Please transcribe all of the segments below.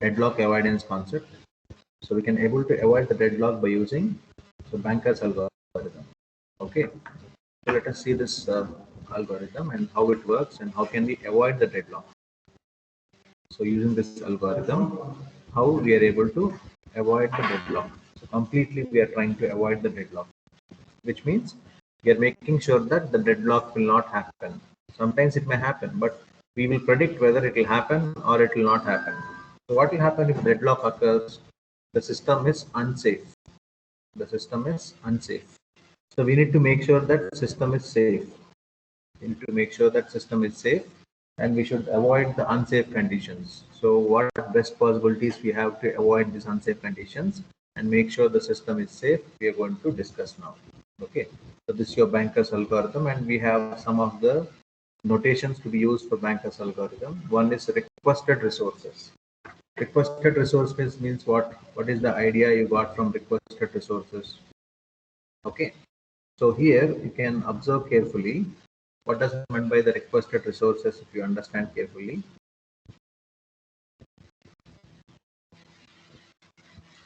deadlock avoidance concept. So we can able to avoid the deadlock by using the banker's algorithm. Okay, so let us see this algorithm and how it works and how can we avoid the deadlock. So using this algorithm, how we are able to avoid the deadlock. So completely we are trying to avoid the deadlock, which means we are making sure that the deadlock will not happen. Sometimes it may happen, but we will predict whether it will happen or it will not happen. So what will happen if deadlock occurs? The system is unsafe. The system is unsafe. So we need to make sure that system is safe. We need to make sure that system is safe, and we should avoid the unsafe conditions. So what best possibilities we have to avoid these unsafe conditions and make sure the system is safe, we are going to discuss now. Okay, so this is your banker's algorithm, and we have some of the notations to be used for banker's algorithm. One is requested resources. Requested resources means what? What is the idea you got from requested resources? Okay, so here you can observe carefully what does it mean by the requested resources if you understand carefully.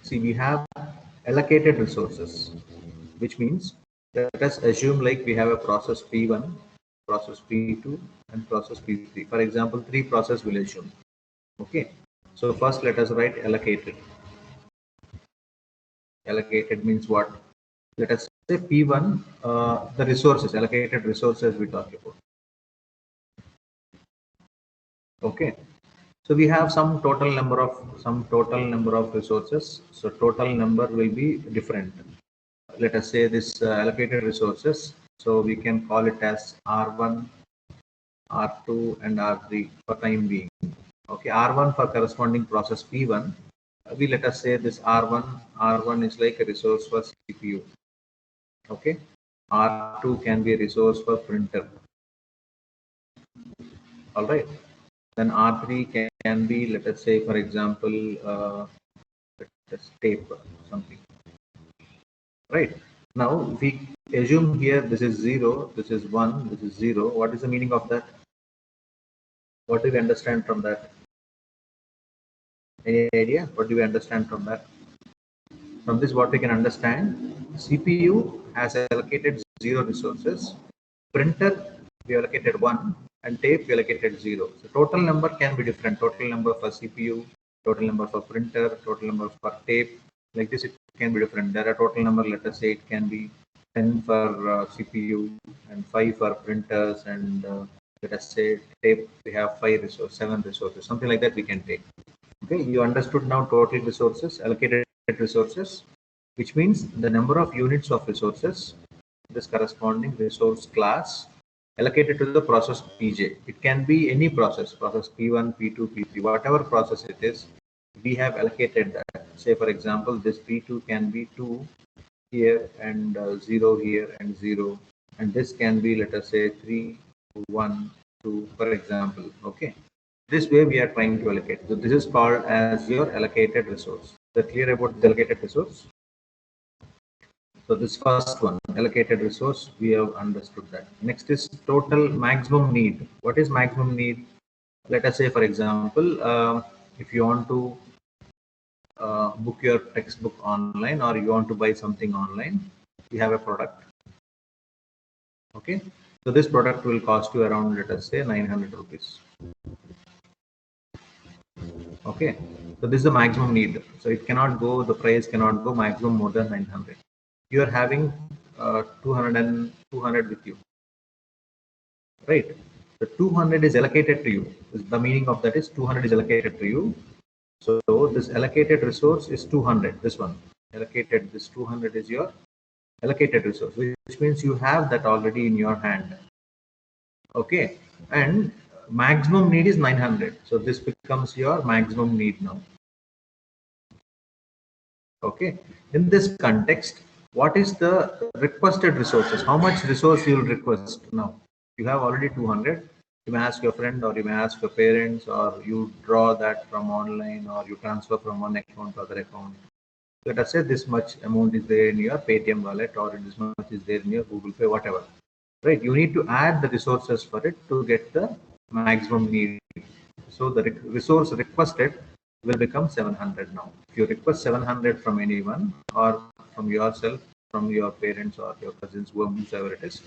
See, we have allocated resources, which means let us assume like we have a process P1, process P2, and process P3. For example, three process will assume. Okay, so first let us write allocated. Allocated means what? Let us say P1, the resources, allocated resources we talk about. Okay, so we have some total number of resources. So total number will be different. Let us say this allocated resources. So we can call it as R1, R2, and R3 for time being. Okay, R1 for corresponding process P1. We let us say this R1 is like a resource for CPU. Okay, R2 can be a resource for printer. All right. Then R3 can be, let us say, for example, let us tape something. Right. Now, if we assume here this is 0, this is 1, this is 0, what is the meaning of that? What do we understand from that? Any idea? What do we understand from that? From this, what we can understand, CPU has allocated 0 resources, printer we allocated 1, and tape we allocated 0. So total number can be different. Total number for CPU, total number for printer, total number for tape. Like this, it can be different. There are total number. Let us say it can be 10 for CPU and 5 for printers, and let us say tape we have 5 resources, 7 resources, something like that we can take. Okay, you understood now total resources, allocated resources, which means the number of units of resources, this corresponding resource class allocated to the process Pj. It can be any process P1, P2, P3, whatever process it is, we have allocated that. Say for example, this P2 can be 2 here and 0 here and 0, and this can be, let us say, 3, 1, 2, for example. Okay, this way we are trying to allocate. So this is called as your allocated resource. Is that clear about the allocated resource? So this first one, allocated resource, we have understood that. Next is total maximum need. What is maximum need? Let us say, for example, if you want to book your textbook online, or you want to buy something online, you have a product. Okay, so this product will cost you around, let us say, 900 rupees. Okay, so this is the maximum need. So it cannot go, the price cannot go maximum more than 900. You are having 200 with you, right? The 200 is allocated to you. The meaning of that is 200 is allocated to you. So this allocated resource is 200. This one allocated, this 200 is your allocated resource, which means you have that already in your hand. Okay, and maximum need is 900. So this becomes your maximum need now. Okay, in this context, what is the requested resources? How much resource you will request now? You have already 200. You may ask your friend, or you may ask your parents, or you draw that from online, or you transfer from one account to other account. Let us say this much amount is there in your Paytm wallet, or this much is there in your Google Pay, whatever. Right? You need to add the resources for it to get the maximum need. So the resource requested will become 700 now. If you request 700 from anyone or from yourself, from your parents or your cousins, whoever it is.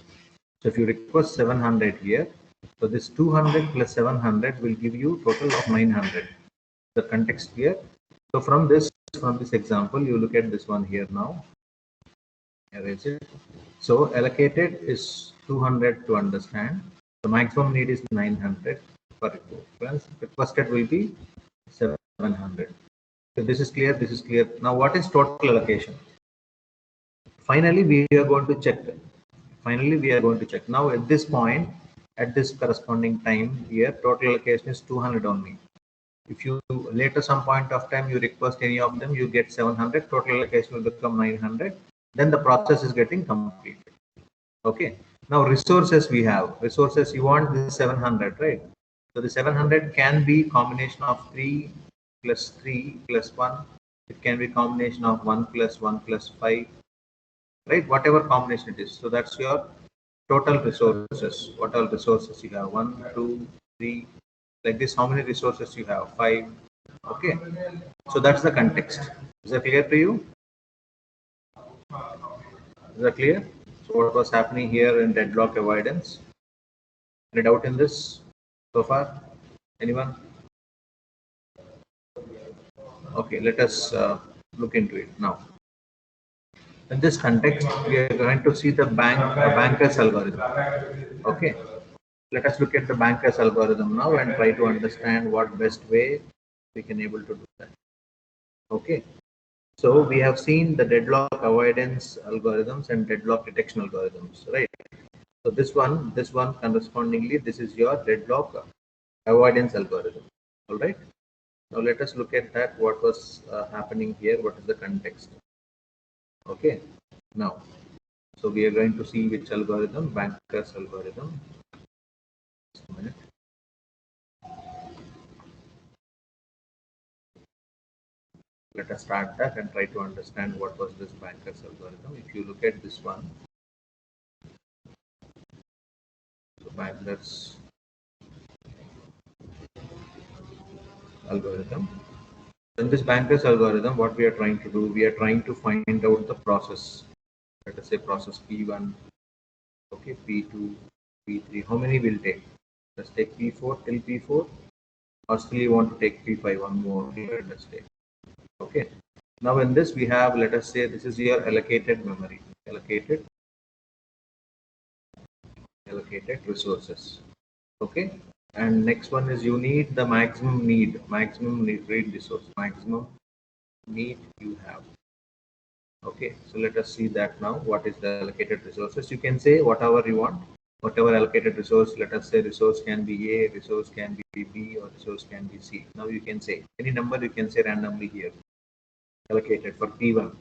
So if you request 700 here, so this 200 plus 700 will give you total of 900. The context here. So from this example, you look at this one here now. Erase it. So allocated is 200 to understand. The maximum need is 900 for request. Requested will be 700. So this is clear. This is clear. Now what is total allocation? Finally, we are going to check. Now at this point, at this corresponding time here, total allocation is 200 only. If you later some point of time you request any of them, you get 700. Total allocation will become 900. Then the process is getting completed. Okay. Now resources we have. Resources you want this 700, right? So the 700 can be combination of 3 plus 3 plus 1. It can be combination of 1 plus 1 plus 5. Right, whatever combination it is. So that's your total resources. What all resources you have? 1, 2, 3. Like this, how many resources you have? 5. Okay. So that's the context. Is that clear to you? Is that clear? So what was happening here in deadlock avoidance? Any doubt in this so far? Anyone? Okay, let us look into it now. In this context, we are going to see the banker's algorithm. Okay, let us look at the banker's algorithm now and try to understand what best way we can able to do that. Okay, so we have seen the deadlock avoidance algorithms and deadlock detection algorithms, right? So this one correspondingly, this is your deadlock avoidance algorithm. All right. Now let us look at that. What was happening here? What is the context? Okay. Now, so we are going to see which algorithm, banker's algorithm. Just a minute. Let us start that and try to understand what was this banker's algorithm. If you look at this one, so banker's algorithm. In this banker's algorithm, what we are trying to do, we are trying to find out the process. Let us say process P1, okay, P2, P3. How many will take? Let's take P4 till P4, or still you want to take P5, one more here. Let's take. Okay. Now in this we have, let us say this is your allocated memory, allocated resources. Okay. And next one is you need the maximum need resource, maximum need you have. Okay, so let us see that now. What is the allocated resources? You can say whatever you want, whatever allocated resource. Let us say resource can be A, resource can be B, or resource can be C. Now you can say any number you can say randomly here. Allocated for P1.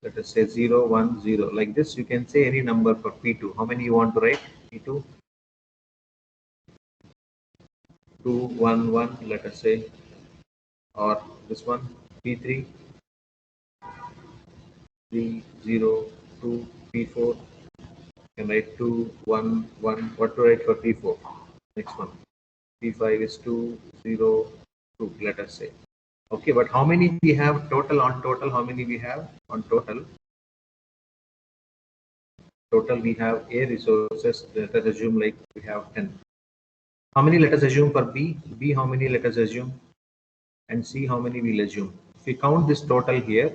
Let us say 0, 1, 0. Like this, you can say any number for P2. How many you want to write? P2, 2, 1, 1. Let us say, or this one P3, 3, 0, 2, P4. Can write 2, 1, 1. What to write for P4? Next one. P5 is 2, 0, 2. Let us say. Okay, but how many we have total on total? How many we have on total? Total we have A resources. Let us assume like we have 10. How many let us assume for B? B how many let us assume? And C how many we'll assume? If we count this total here,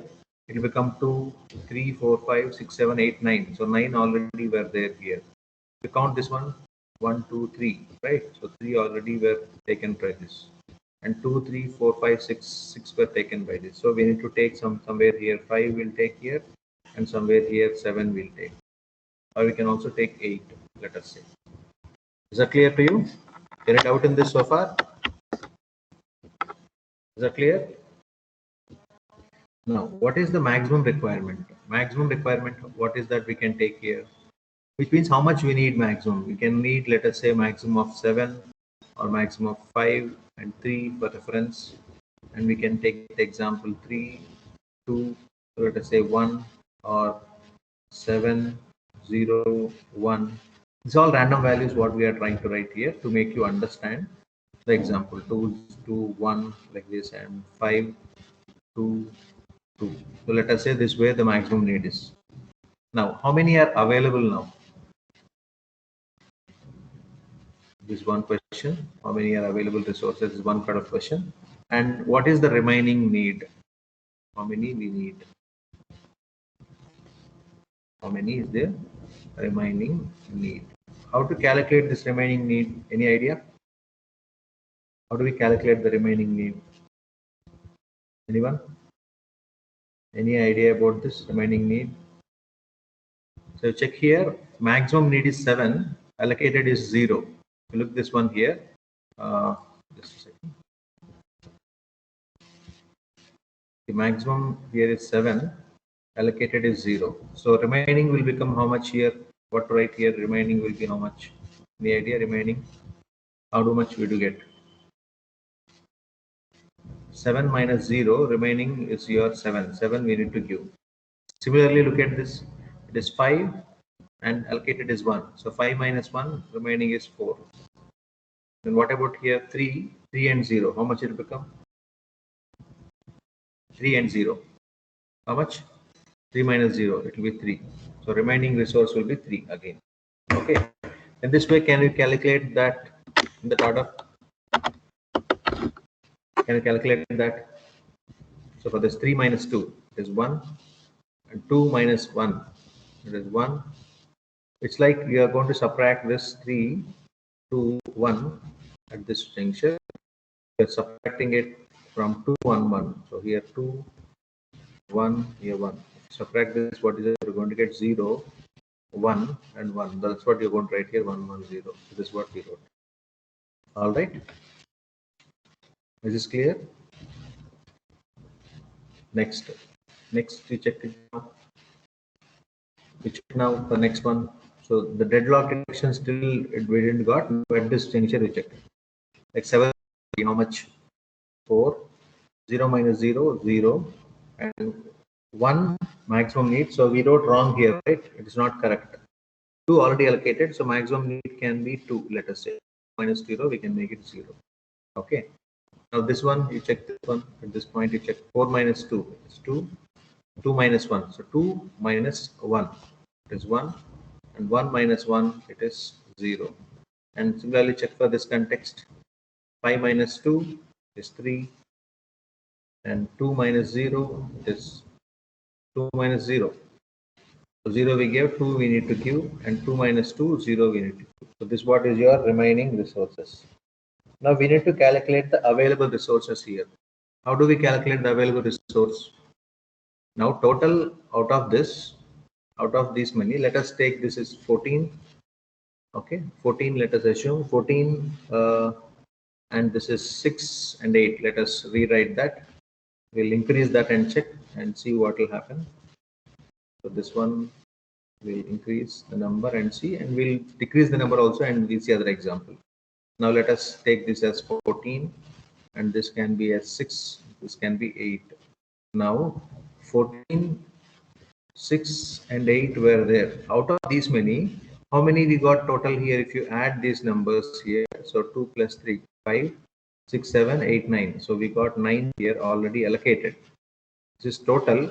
it will become 2, 3, 4, 5, 6, 7, 8, 9. So 9 already were there here. If we count this one, 1, 2, 3, right? So 3 already were taken by this. And 2, 3, 4, 5, 6, 6 were taken by this. So we need to take somewhere here 5 will take here, and somewhere here 7 will take. Or we can also take 8, let us say. Is that clear to you? Any doubt in this so far? Is that clear? Now, what is the maximum requirement? Maximum requirement, what is that we can take here? Which means how much we need maximum. We can need, let us say, maximum of 7 or maximum of 5 and 3 for reference. And we can take the example 3, 2, let us say 1 or 7, 0, 1. These all random values what we are trying to write here to make you understand the example 2, 2, 1 like this, and 5, 2, 2. So let us say this way the maximum need is. Now, how many are available now? This is one question. How many are available resources is one kind of question. And what is the remaining need? How many we need? How many is the remaining need? How to calculate this remaining need? Any idea? How do we calculate the remaining need? Anyone? Any idea about this remaining need? So check here, maximum need is 7, allocated is 0. If you look this one here, just a second. The maximum here is 7, allocated is 0. So remaining will become how much here? What right here? Remaining will be how much? Any idea remaining? How much we do get? 7 minus 0, remaining is your 7. 7 we need to give. Similarly, look at this. It is 5 and allocated is 1. So 5 minus 1, remaining is 4. Then what about here? 3, 3 and 0. How much it will become? 3 and 0. How much? 3 minus 0. It will be 3. So remaining resource will be 3 again. Okay. In this way, can we calculate that in that order? Can you calculate that? So for this 3 minus 2 is 1, and 2 minus 1 it is 1. It's like we are going to subtract this 3 to 1 at this juncture. We are subtracting it from 2, 1, 1. So here 2, 1, here 1. Subtract this, what is it? We're going to get 0, 1, and 1. That's what you're going to write here, 1, 1, 0. So this is what we wrote. All right. Is this clear? Next we check it now. We check now the next one. So the deadlock detection still we didn't got. At this juncture we check. Like 7, how much? 4, 0 minus 0, 0, and 1 maximum need. So we wrote wrong here, right? It is not correct. 2 already allocated, so maximum need can be 2. Let us say minus 0, we can make it 0. Okay. Now this one you check this one. At this point you check 4 minus 2 is 2. 2 minus 1. So 2 minus 1 it is 1, and 1 minus 1 it is 0. And similarly check for this context. 5 minus 2 is 3, and 2 minus 0 is 2 minus 0. So 0 we gave, 2 we need to give, and 2 minus 2, 0 we need to give. So this what is your remaining resources. Now we need to calculate the available resources here. How do we calculate the available resource? Now total out of this, out of this many, let us take this is 14. Okay, 14, let us assume 14, and this is 6 and 8. Let us rewrite that. We'll increase that and check and see what will happen. So this one will increase the number and see, and we'll decrease the number also, and we'll see other example. Now let us take this as 14, and this can be as 6, this can be 8. Now 14, 6 and 8 were there. Out of these many, how many we got total here? If you add these numbers here, so 2 plus 3, 5, 6, 7, 8, 9. So we got 9 here already allocated. This is total,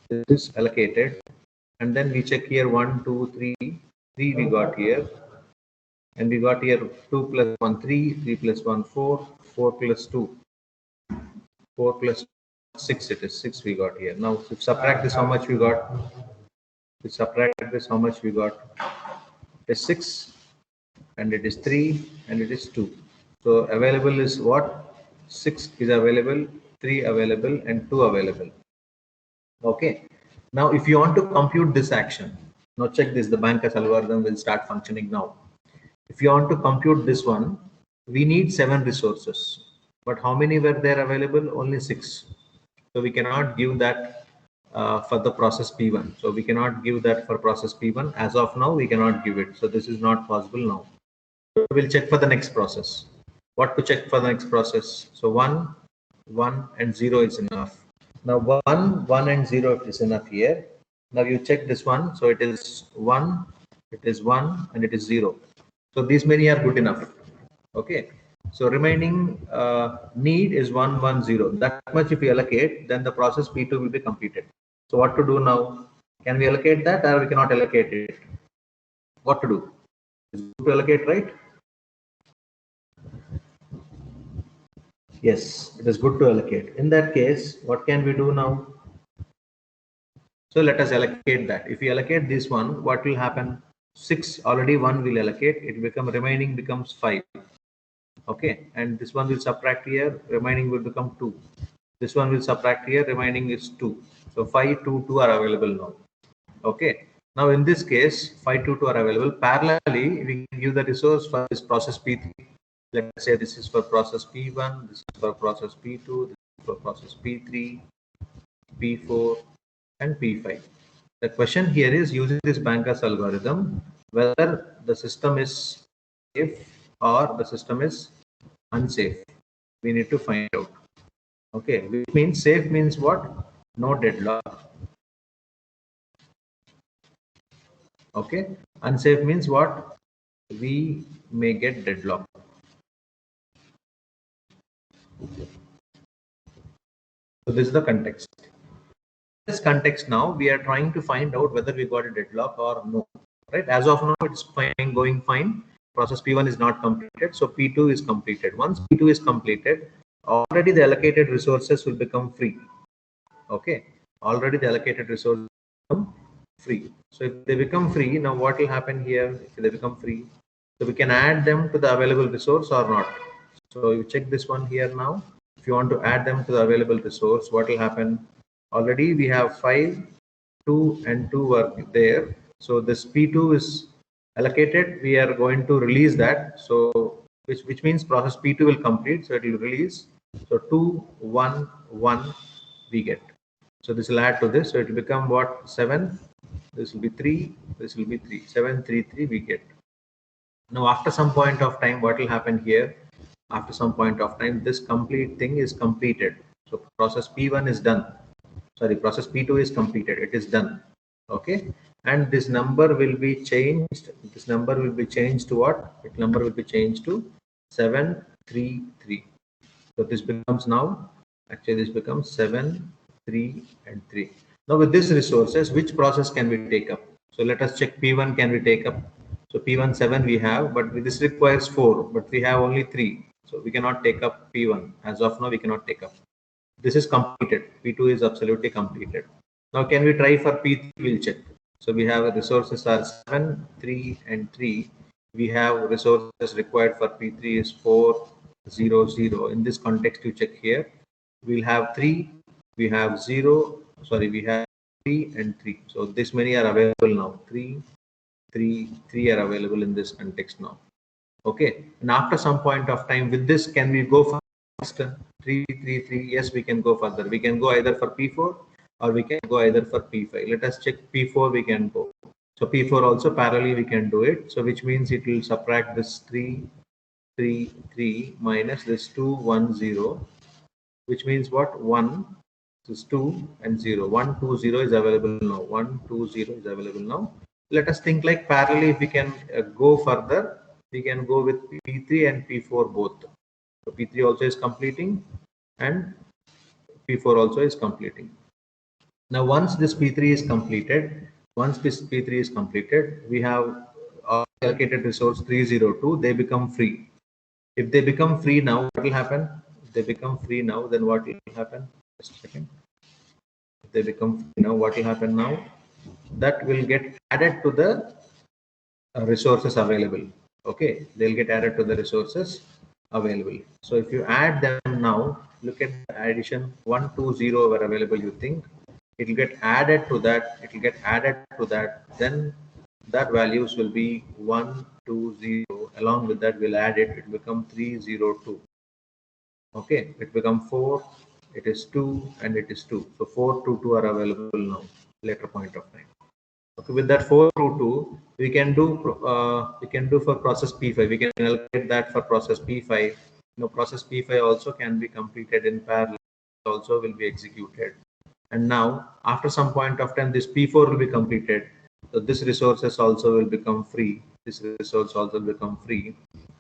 this is allocated. And then we check here 1, 2, 3, 3 we got here. And we got here 2 plus 1, 3, 3 plus 1, 4, 4 plus 2, 4 plus 6, it is 6 we got here. Now if subtract this, how much we got? If subtract this, how much we got? It is 6, and it is 3, and it is 2. So available is what? 6 is available, 3 available, and 2 available. Okay. Now if you want to compute this action, now check this, the Banker's algorithm will start functioning now. If you want to compute this one, we need 7 resources. But how many were there available? Only 6. So we cannot give that for the process P1. So we cannot give that for process P1. As of now, we cannot give it. So this is not possible now. So we'll check for the next process. What to check for the next process? So 1, 1, and 0 is enough. Now 1, 1, and 0 is enough here. Now you check this one. So it is 1, it is 1, and it is 0. So these many are good enough. Okay. So remaining need is 110. That much if we allocate, then the process P2 will be completed. So what to do now? Can we allocate that or we cannot allocate it? What to do? Is it good to allocate, right? Yes, it is good to allocate. In that case, what can we do now? So let us allocate that. If we allocate this one, what will happen? 6 already 1 will allocate. It become remaining becomes 5. Okay, and this one will subtract here. Remaining will become 2. This one will subtract here. Remaining is 2. So 5, 2, 2 are available now. Okay. Now in this case, 5, 2, 2 are available. Parallelly, we can give the resource for this process P3. Let's say this is for process P1. This is for process P2. This is for process P3. P4 and P5. The question here is using this Banker's algorithm, whether the system is safe or the system is unsafe. We need to find out. Okay, which means safe means what? No deadlock. Okay, unsafe means what? We may get deadlock. So this is the context. This context now we are trying to find out whether we got a deadlock or no, right? As of now it's fine, going fine. Process P1 is not completed, so P2 is completed. Once P2 is completed, already the allocated resources will become free. Okay, already the allocated resources become free. So if they become free, now what will happen here? If they become free, so we can add them to the available resource or not. So you check this one here now. If you want to add them to the available resource, what will happen? Already we have 5, 2 and 2 are there. So this P2 is allocated. We are going to release that. So which means process P2 will complete. So it will release. So 2, 1, 1 we get. So this will add to this. So it will become what? 7. This will be 3. This will be 3. 7, 3, 3 we get. Now after some point of time, what will happen here? After some point of time, this complete thing is completed. So process P1 is done. Sorry, process P2 is completed. It is done. Okay. And this number will be changed. This number will be changed to what? This number will be changed to 733. So this becomes now, actually this becomes 7, 3 and 3. Now with these resources, which process can we take up? So let us check P1 can we take up. So P1 7 we have, but this requires 4, but we have only 3. So we cannot take up P1. As of now, we cannot take up. This is completed. P2 is absolutely completed. Now can we try for P3? We'll check. So we have resources are 7, 3 and 3. We have resources required for P3 is 4, 0, 0. In this context, you check here. We'll have 3, we have 0, sorry, we have 3 and 3. So this many are available now. 3, 3, 3 are available in this context now. Okay. And after some point of time, with this, can we go for 3, 3, 3? Yes, we can go further. We can go either for P4 or we can go either for P5. Let us check P4, we can go. So P4 also parallelly we can do it. So which means it will subtract this 3, 3, 3 minus this 2, 1, 0, which means what? 1, this is 2 and 0. 1, 2, 0 is available now. 1, 2, 0 is available now. Let us think like parallelly if we can go further, we can go with P3 and P4 both. So P3 also is completing and P4 also is completing. Now once this P3 is completed, we have allocated resource 302, they become free. If they become free now, what will happen? If they become free now, then what will happen? Just a second. If they become free now, what will happen now? That will get added to the resources available. Okay, they'll get added to the resources available. So if you add them now, look at the addition 1, 2, 0 were available. You think it will get added to that, it will get added to that, then that values will be 1, 2, 0. Along with that, we'll add it, it will become 3, 0, 2. Okay, it become 4, it is 2 and it is 2. So 4, 2, 2 are available now, later point of time. Okay, with that 4 to 2, we can do for process P5. We can allocate that for process P5. Process P5 also can be completed in parallel. Also will be executed. And now, after some point of time, this P4 will be completed. So this resources also will become free. This resource also will become free.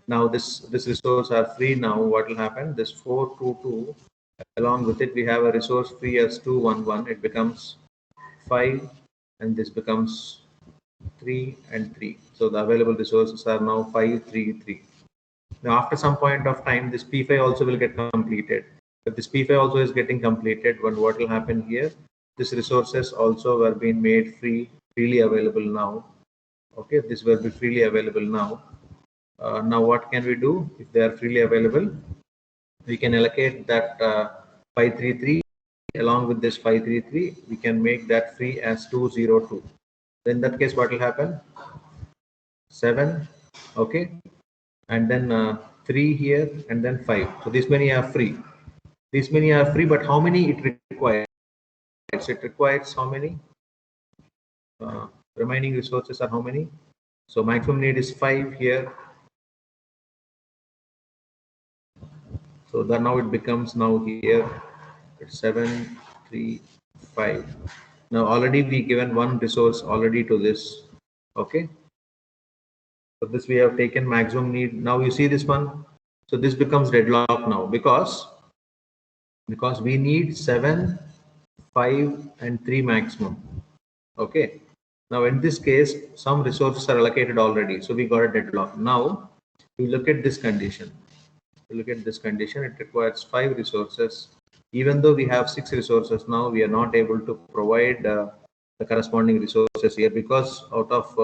Now this resource are free. Now what will happen? This 422, along with it we have a resource free as 211. It becomes 5, and this becomes 3 and 3. So the available resources are now 5, 3, 3. Now after some point of time, this P5 also will get completed. If this P5 also is getting completed, then what will happen here? These resources also were being made freely available now. Okay, this will be freely available now. Now what can we do if they are freely available? We can allocate that 533 along with this 533. We can make that free as 202. Then in that case, what will happen? 7, okay, and then 3 here, and then 5. So these many are free. These many are free, but how many it requires? It requires how many? Remaining resources are how many? So maximum need is 5 here. So that now it becomes now here 7, 3, 5. Now already we given one resource already to this. Okay. So this we have taken maximum need. Now you see this one. So this becomes deadlock now because we need 7, 5, and 3 maximum. Okay. Now in this case, some resources are allocated already. So we got a deadlock. Now we look at this condition. Look at this condition. It requires 5 resources. Even though we have 6 resources now, we are not able to provide the corresponding resources here because out of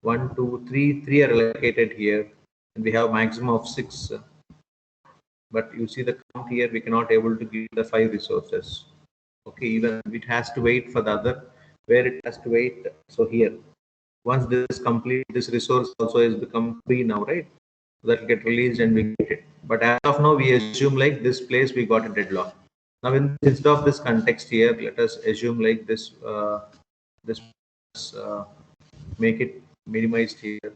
1, 2, 3, 3 are allocated here, and we have maximum of 6. But you see the count here, we cannot able to give the 5 resources. Okay, even it has to wait for the other, where it has to wait. So here, once this is complete, this resource also has become free now, right? That will get released and we get it. But as of now, we assume like this place we got a deadlock. Now, instead of this context here, let us assume like this. This make it minimized here.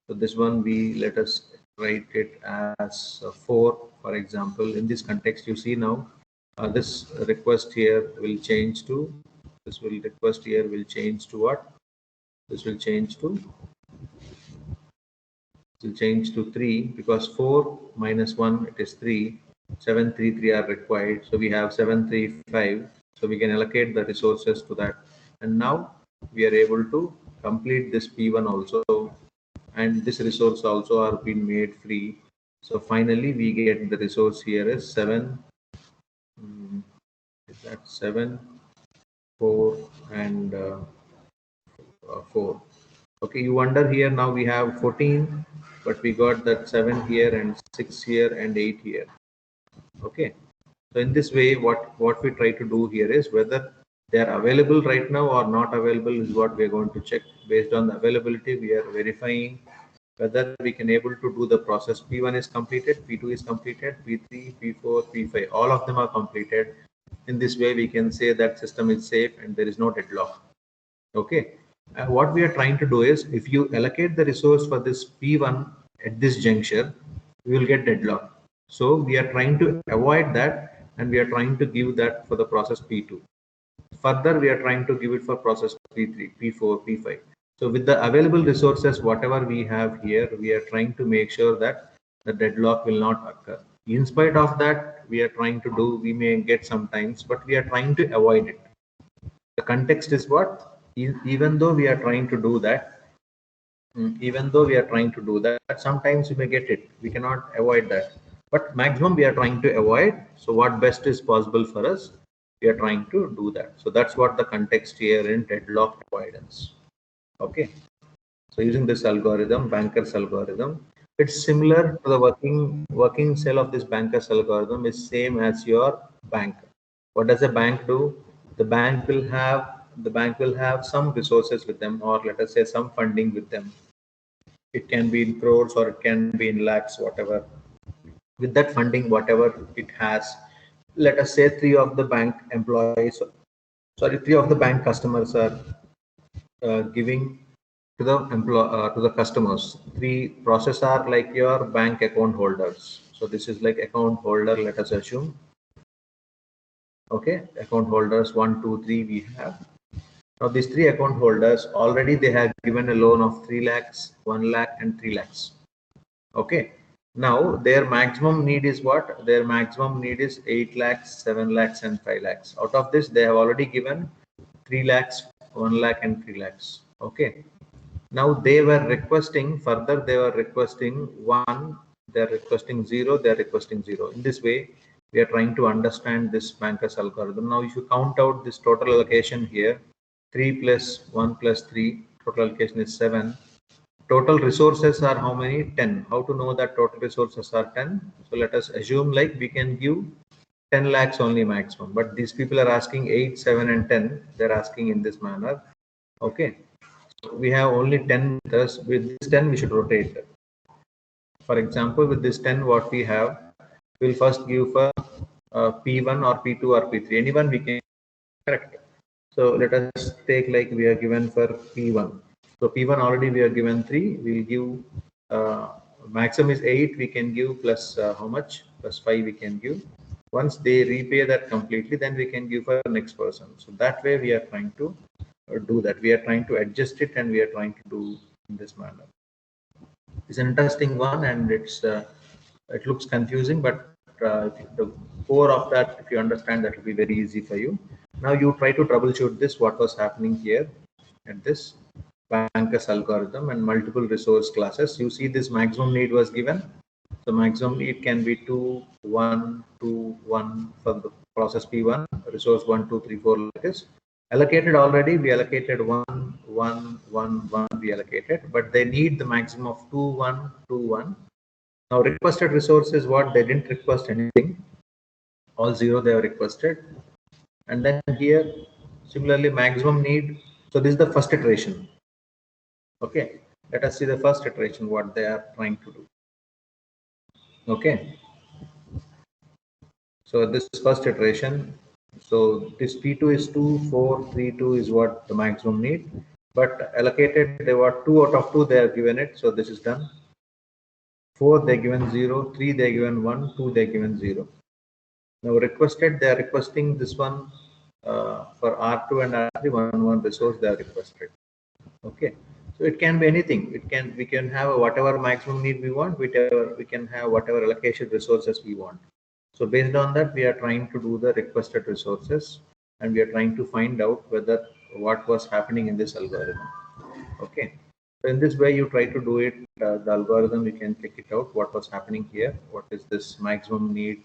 So this one we let us write it as 4, for example. In this context, you see now this request here will change to this will request here will change to what? This will change to 3 because 4 minus 1 it is 3. 7, 3, 3 are required. So we have 7, 3, 5. So we can allocate the resources to that. And now we are able to complete this P1 also. And this resource also are being made free. So finally we get the resource here is 7. Is that 7, 4, and 4. Okay, you wonder here now we have 14, but we got that 7 here and 6 here and 8 here. Okay, so in this way, what we try to do here is whether they are available right now or not available is what we are going to check. Based on the availability, we are verifying whether we can able to do the process. P1 is completed, P2 is completed, P3, P4, P5, all of them are completed. In this way, we can say that system is safe and there is no deadlock. Okay. What we are trying to do is, if you allocate the resource for this P1 at this juncture, we will get deadlock. So we are trying to avoid that, and we are trying to give that for the process P2. Further, we are trying to give it for process P3, P4, P5. So with the available resources, whatever we have here, we are trying to make sure that the deadlock will not occur. In spite of that, we are trying to do, we may get sometimes, but we are trying to avoid it. The context is what? Even though we are trying to do that, sometimes we may get it. We cannot avoid that. But maximum we are trying to avoid. So what best is possible for us, we are trying to do that. So that's what the context here in deadlock avoidance. Okay. So using this algorithm, Banker's algorithm, it's similar to the working cell of this Banker's algorithm is same as your bank. What does a bank do? The bank will have some resources with them, or let us say some funding with them. It can be in crores or it can be in lakhs, whatever. With that funding, whatever it has, let us say 3 of the bank employees, 3 of the bank customers are giving to the customers. 3 process are like your bank account holders. So this is like account holder, let us assume. Okay, account holders 1, 2, 3 we have. Now these 3 account holders already they have given a loan of 3 lakhs, 1 lakh, and 3 lakhs. Okay. Now their maximum need is what? Their maximum need is 8 lakhs, 7 lakhs, and 5 lakhs. Out of this, they have already given 3 lakhs, 1 lakh, and 3 lakhs. Okay. Now they were requesting further. They were requesting 1. They are requesting 0. They are requesting 0. In this way, we are trying to understand this Banker's algorithm. Now, if you count out this total allocation here, 3 plus 1 plus 3, total allocation is 7. Total resources are how many? 10. How to know that total resources are 10? So let us assume like we can give 10 lakhs only maximum, but these people are asking 8, 7, and 10. They're asking in this manner. Okay. So we have only 10 with us. With this 10, we should rotate. For example, with this 10, what we have, we'll first give for P1 or P2 or P3. Anyone we can correct. So let us take like we are given for P1. So P1 already we are given 3. We'll give maximum is 8. We can give plus how much? Plus 5 we can give. Once they repay that completely, then we can give for the next person. So that way we are trying to do that. We are trying to adjust it and we are trying to do in this manner. It's an interesting one and it looks confusing, but the core of that, if you understand, that will be very easy for you. Now you try to troubleshoot this, what was happening here at this Banker's algorithm and multiple resource classes. You see this maximum need was given. So maximum need can be 2, 1, 2, 1 for the process P1, resource 1, 2, 3, 4 like this. Allocated already, we allocated 1, 1, 1, 1, we allocated, but they need the maximum of 2, 1, 2, 1. Now requested resource is what? They didn't request anything. All 0 they have requested. And then here, similarly, maximum need. So this is the first iteration. Okay. Let us see the first iteration, what they are trying to do. Okay. So this first iteration. So this P2 is 2, 4, 3, 2 is what the maximum need. But allocated, they were 2 out of 2, they have given it. So this is done. 4 they given 0, 3 they given 1, 2 they given 0. Now requested, they are requesting this one for R2 and R3, one resource they are requested. Okay, so it can be anything. We can have whatever maximum need we want, whatever we can have whatever allocation resources we want. So based on that, we are trying to do the requested resources, and we are trying to find out whether what was happening in this algorithm. Okay, so in this way, you try to do it. The algorithm, you can check it out. What was happening here? What is this maximum need?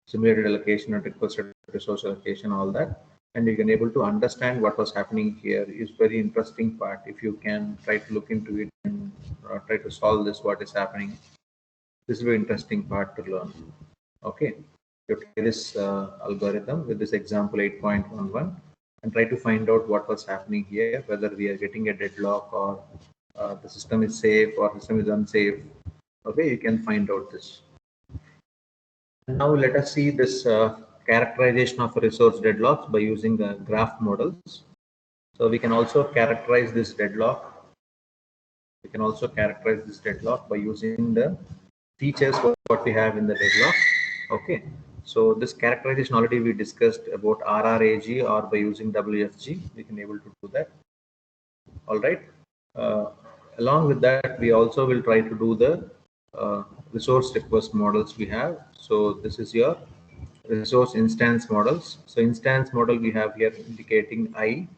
Simulated allocation and requested resource allocation, all that, and you can able to understand what was happening here is very interesting part. If you can try to look into it and try to solve this, what is happening, this is very interesting part to learn. Okay, you try this algorithm with this example 8.11 and try to find out what was happening here, whether we are getting a deadlock or the system is safe or system is unsafe. Okay, you can find out this. Now let us see this characterization of resource deadlocks by using the graph models. So we can also characterize this deadlock. We can also characterize this deadlock by using the features what we have in the deadlock. Okay. So this characterization already we discussed about RRAG or by using WFG. We can able to do that. All right. Along with that, we also will try to do the resource request models we have. So this is your resource instance models. So instance model we have here indicating I.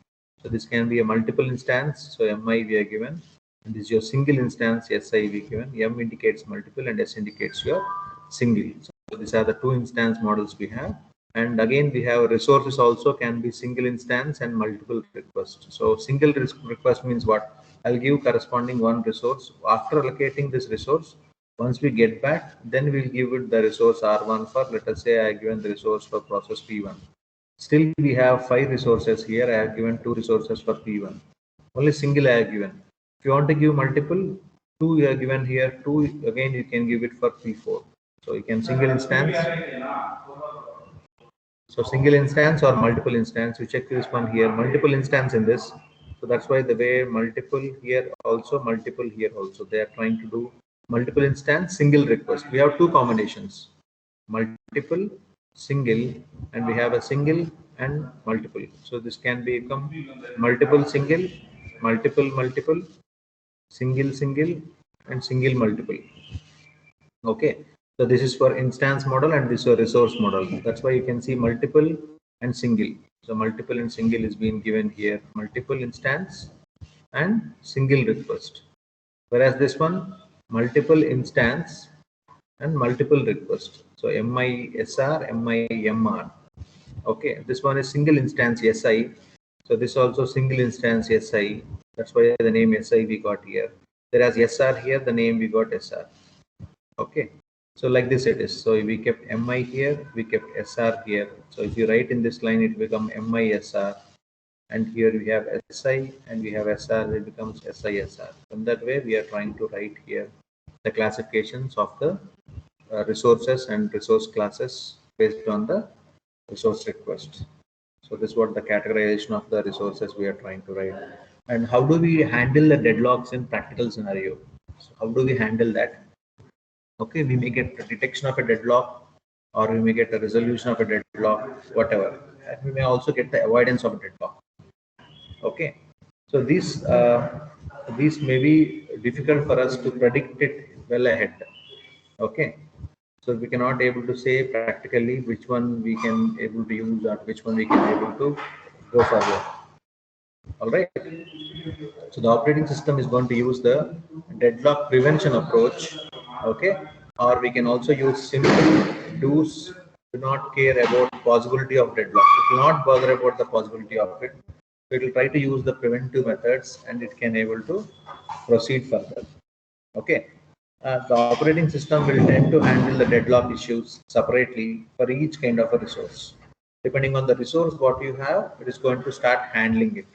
So this can be a multiple instance. So MI we are given. And this is your single instance SI we given. M indicates multiple and S indicates your single. So these are the two instance models we have. And again, we have resources also can be single instance and multiple requests. So single request means what? I'll give corresponding one resource. After allocating this resource, once we get back, then we'll give it the resource R1 for, let us say I have given the resource for process P1. Still we have 5 resources here. I have given 2 resources for P1. Only single I have given. If you want to give multiple, 2 you have given here, 2 again you can give it for P4. So you can single instance. So single instance or multiple instance, you check this one here, multiple instance in this. So that's why the way multiple here also, multiple here also, they are trying to do multiple instance, single request. We have two combinations, multiple, single, and we have a single and multiple. So this can become multiple single, multiple multiple, single single, and single multiple. Okay, so this is for instance model and this is a resource model. That's why you can see multiple and single. So multiple and single is being given here, multiple instance and single request. Whereas this one, multiple instance and multiple request. So MISR, MIMR. Okay, this one is single instance SI. So this also single instance SI. That's why the name SI we got here. Whereas SR here, the name we got SR. Okay, so like this it is. So we kept MI here, we kept SR here. So if you write in this line, it become MISR, and here we have SI and we have SR, it becomes SISR. In that way, we are trying to write here the classifications of the resources and resource classes based on the resource request. So this is what the categorization of the resources we are trying to write. And how do we handle the deadlocks in practical scenario? So how do we handle that? Okay, we may get a detection of a deadlock, or we may get a resolution of a deadlock, whatever. And we may also get the avoidance of a deadlock. Okay, so these may be difficult for us to predict it well ahead. Okay, so we cannot able to say practically which one we can able to use or which one we can able to go further. All right. So the operating system is going to use the deadlock prevention approach. Okay, or we can also use simple do's, do not care about possibility of deadlock. It will not bother about the possibility of it. It will try to use the preventive methods and it can able to proceed further. Okay. The operating system will tend to handle the deadlock issues separately for each kind of a resource. Depending on the resource what you have, it is going to start handling it.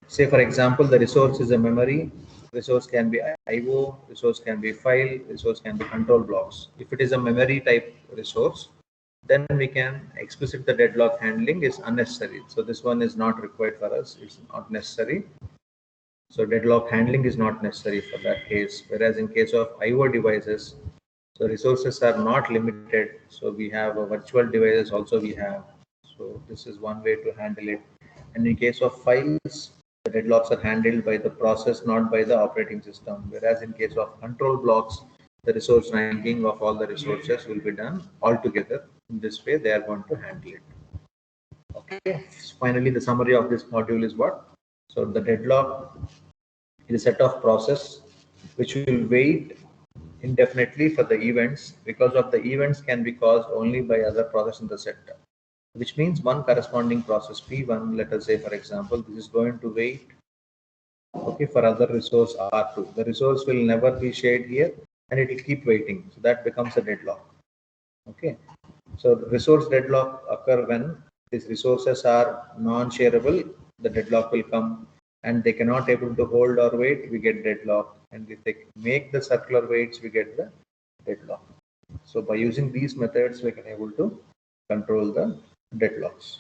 Say for example, the resource is a memory, resource can be IO, resource can be file, resource can be control blocks. If it is a memory type resource, then we can explicit the deadlock handling is unnecessary. So this one is not required for us, it's not necessary. So deadlock handling is not necessary for that case. Whereas in case of IO devices, so resources are not limited. So we have a virtual devices also we have. So this is one way to handle it. And in case of files, the deadlocks are handled by the process, not by the operating system. Whereas in case of control blocks, the resource ranking of all the resources will be done all together. In this way, they are going to handle it. Okay. Finally, the summary of this module is what? So the deadlock is a set of process which will wait indefinitely for the events, because of the events can be caused only by other process in the set, which means one corresponding process P1, let us say for example, this is going to wait, okay, for other resource R2. The resource will never be shared here and it will keep waiting. So that becomes a deadlock. Okay. So resource deadlock occur when these resources are non-shareable, the deadlock will come, and they cannot able to hold or wait, we get deadlock. And if they make the circular waits, we get the deadlock. So by using these methods, we can able to control the deadlocks.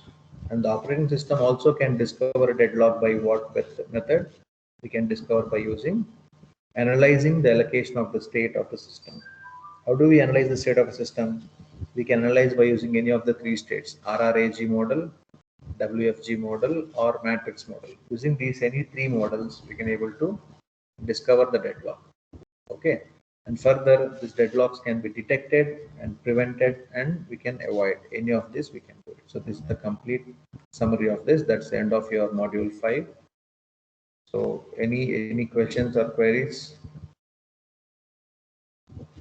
And the operating system also can discover a deadlock by what method? We can discover by using analyzing the allocation of the state of the system. How do we analyze the state of a system? We can analyze by using any of the three states, RRAG model, WFG model, or matrix model. Using these any three models, we can able to discover the deadlock. Okay. And further, these deadlocks can be detected and prevented, and we can avoid any of this. We can do it. So this is the complete summary of this. That's the end of your module 5. So any questions or queries?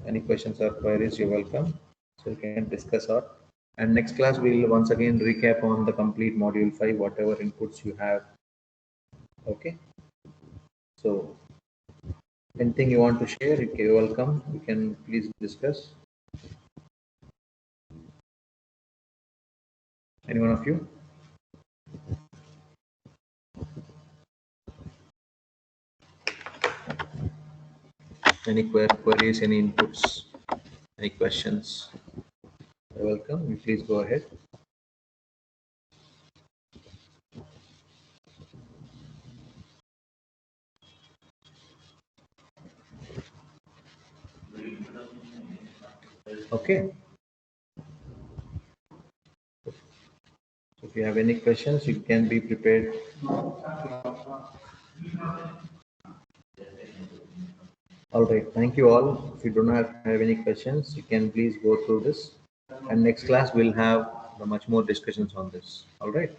Any questions or queries, you're welcome. So you can discuss out. And next class, we'll once again recap on the complete module 5, whatever inputs you have. Okay. So anything you want to share, you're welcome. You can please discuss. Any one of you? Any queries, any inputs, any questions? You're welcome. You please go ahead. Okay. So if you have any questions, you can be prepared. All right. Thank you all. If you do not have any questions, you can please go through this. And next class, we'll have much more discussions on this. All right.